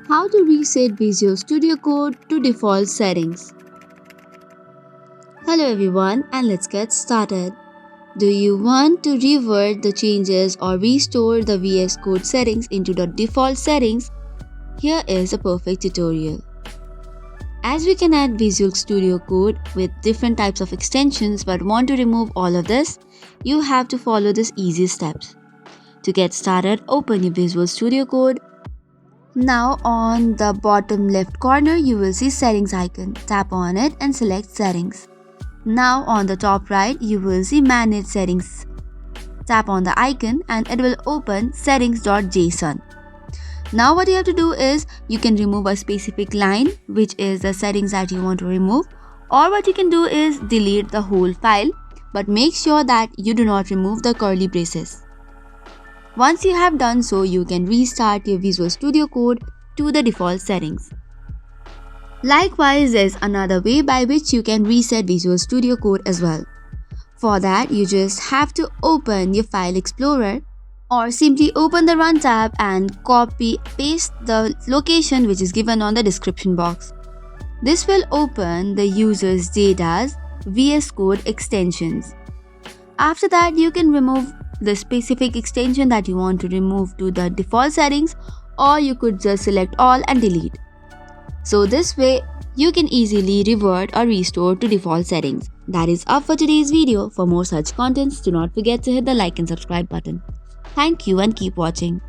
How to reset Visual Studio Code to default settings. Hello everyone, and let's get started. Do you want to revert the changes or restore the VS Code settings into the default settings? Here is a perfect tutorial. As we can add Visual Studio Code with different types of extensions but want to remove all of this, you have to follow these easy steps. To get started, open your Visual Studio Code. Now on the bottom left corner, you will see settings icon. Tap on it and select settings. Now on the top right, you will see manage settings. Tap on the icon and it will open settings.json. Now what you have to do is you can remove a specific line, which is the settings that you want to remove, or what you can do is delete the whole file, but make sure that you do not remove the curly braces. Once you have done so, you can restart your Visual Studio Code to the default settings. Likewise, there's another way by which you can reset Visual Studio Code as well. For that, you just have to open your File Explorer or simply open the Run tab and copy-paste the location which is given on the description box. This will open the user's data's VS Code extensions. After that, you can remove the specific extension that you want to remove to the default settings, or you could just select all and delete. So this way, you can easily revert or restore to default settings. That is all for today's video. For more such contents, do not forget to hit the like and subscribe button. Thank you and keep watching.